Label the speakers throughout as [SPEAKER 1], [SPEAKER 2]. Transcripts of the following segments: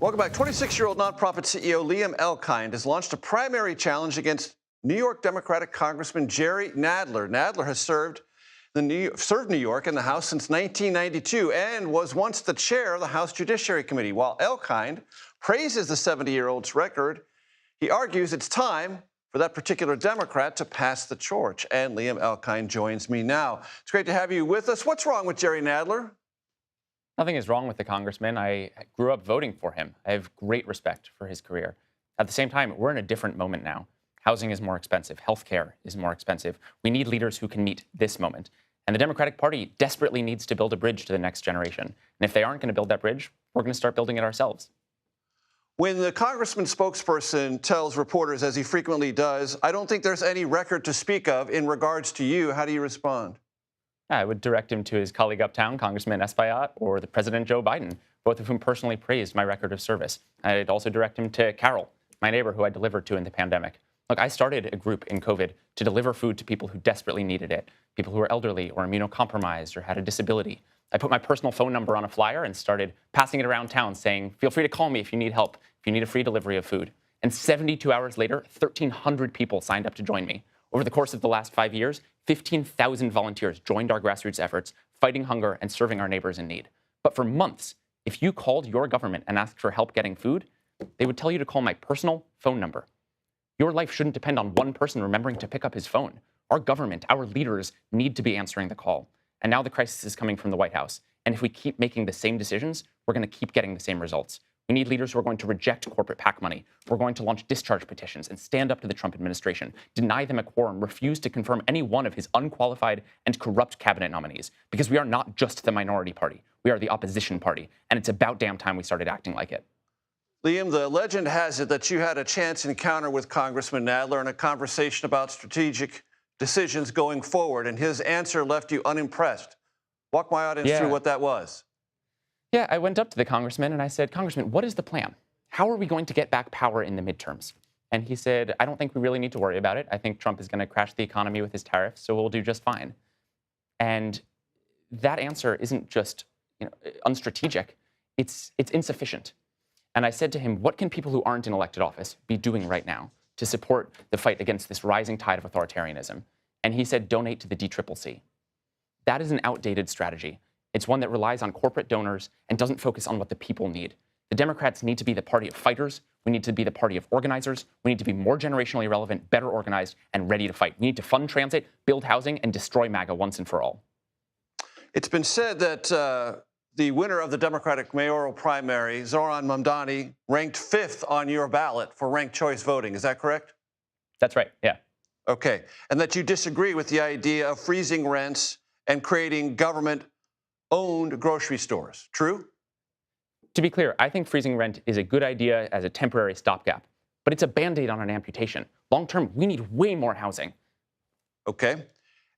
[SPEAKER 1] Welcome back. 26-year-old nonprofit CEO Liam Elkind has launched a primary challenge against New York Democratic Congressman Jerry Nadler. Nadler has served New York in the House since 1992 and was once the chair of the House Judiciary Committee. While Elkind praises the 70-year-old's record, he argues it's time for that particular Democrat to pass the torch. And Liam Elkind joins me now. It's great to have you with us. What's wrong with Jerry Nadler?
[SPEAKER 2] Nothing is wrong with the congressman. I grew up voting for him. I have great respect for his career. At the same time, we're in a different moment now. Housing is more expensive. Healthcare is more expensive. We need leaders who can meet this moment. And the Democratic Party desperately needs to build a bridge to the next generation. And if they aren't going to build that bridge, we're going to start building it ourselves.
[SPEAKER 1] When the congressman's spokesperson tells reporters, as he frequently does, I don't think there's any record to speak of in regards to you, how do you respond?
[SPEAKER 2] I would direct him to his colleague uptown, Congressman Espaillat, or the President Joe Biden, both of whom personally praised my record of service. I'd also direct him to Carol, my neighbor who I delivered to in the pandemic. Look, I started a group in COVID to deliver food to people who desperately needed it, people who were elderly or immunocompromised or had a disability. I put my personal phone number on a flyer and started passing it around town saying, feel free to call me if you need help, if you need a free delivery of food. And 72 hours later, 1,300 people signed up to join me. Over the course of the last 5 years, 15,000 volunteers joined our grassroots efforts, fighting hunger and serving our neighbors in need. But for months, if you called your government and asked for help getting food, they would tell you to call my personal phone number. Your life shouldn't depend on one person remembering to pick up his phone. Our government, our leaders need to be answering the call. And now the crisis is coming from the White House. And if we keep making the same decisions, we're going to keep getting the same results. We need leaders who are going to reject corporate PAC money. We're going to launch discharge petitions and stand up to the Trump administration, deny them a quorum, refuse to confirm any one of his unqualified and corrupt cabinet nominees. Because we are not just the minority party. We are the opposition party. And it's about damn time we started acting like it.
[SPEAKER 1] Liam, the legend has it that you had a chance encounter with Congressman Nadler in a conversation about strategic decisions going forward, and his answer left you unimpressed. Walk my audience through what that was.
[SPEAKER 2] Yeah, I went up to the congressman and I said, Congressman, what is the plan? How are we going to get back power in the midterms? And he said, I don't think we really need to worry about it. I think Trump is going to crash the economy with his tariffs, so we'll do just fine. And that answer isn't just unstrategic. It's insufficient. And I said to him, what can people who aren't in elected office be doing right now to support the fight against this rising tide of authoritarianism? And he said, donate to the DCCC. That is an outdated strategy. It's one that relies on corporate donors and doesn't focus on what the people need. The Democrats need to be the party of fighters. We need to be the party of organizers. We need to be more generationally relevant, better organized, and ready to fight. We need to fund transit, build housing, and destroy MAGA once and for all.
[SPEAKER 1] It's been said that the winner of the Democratic mayoral primary, Zoran Mamdani, ranked 5th on your ballot for ranked choice voting. Is that correct?
[SPEAKER 2] That's right, yeah.
[SPEAKER 1] Okay. And that you disagree with the idea of freezing rents and creating government-owned grocery stores. True?
[SPEAKER 2] To be clear, I think freezing rent is a good idea as a temporary stopgap, but it's a Band-Aid on an amputation. Long-term, we need way more housing.
[SPEAKER 1] Okay.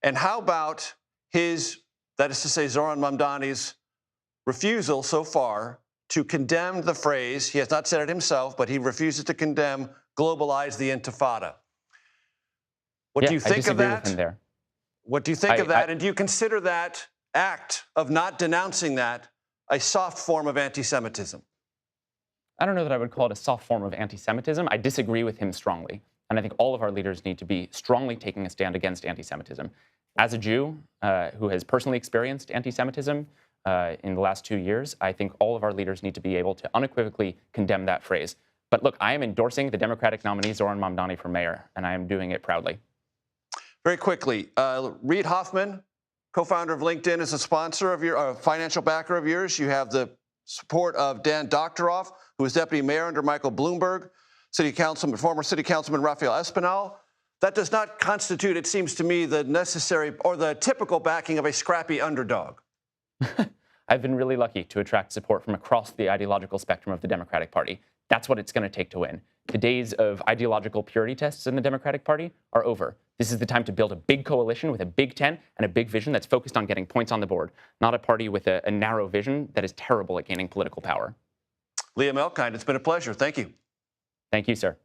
[SPEAKER 1] And how about that is to say, Zoran Mamdani's refusal so far to condemn the phrase, he has not said it himself, but he refuses to condemn, globalize the intifada. What do you think of that?
[SPEAKER 2] I disagree with him there.
[SPEAKER 1] What do you think of that? And do you consider that act of not denouncing that a soft form of anti-Semitism?
[SPEAKER 2] I don't know that I would call it a soft form of anti-Semitism. I disagree with him strongly. And I think all of our leaders need to be strongly taking a stand against anti-Semitism. As a Jew who has personally experienced anti-Semitism in the last 2 years, I think all of our leaders need to be able to unequivocally condemn that phrase. But look, I am endorsing the Democratic nominee, Zoran Mamdani, for mayor, and I am doing it proudly.
[SPEAKER 1] Very quickly, Reid Hoffman, co-founder of LinkedIn, is a sponsor of your financial backer of yours. You have the support of Dan Doctoroff, who was deputy mayor under Michael Bloomberg, former city councilman Rafael Espinal. That does not constitute, it seems to me, the necessary or the typical backing of a scrappy underdog.
[SPEAKER 2] I've been really lucky to attract support from across the ideological spectrum of the Democratic Party. That's what it's going to take to win. The days of ideological purity tests in the Democratic Party are over. This is the time to build a big coalition with a big tent and a big vision that's focused on getting points on the board, not a party with a narrow vision that is terrible at gaining political power.
[SPEAKER 1] Liam Elkind, it's been a pleasure. Thank you.
[SPEAKER 2] Thank you, sir.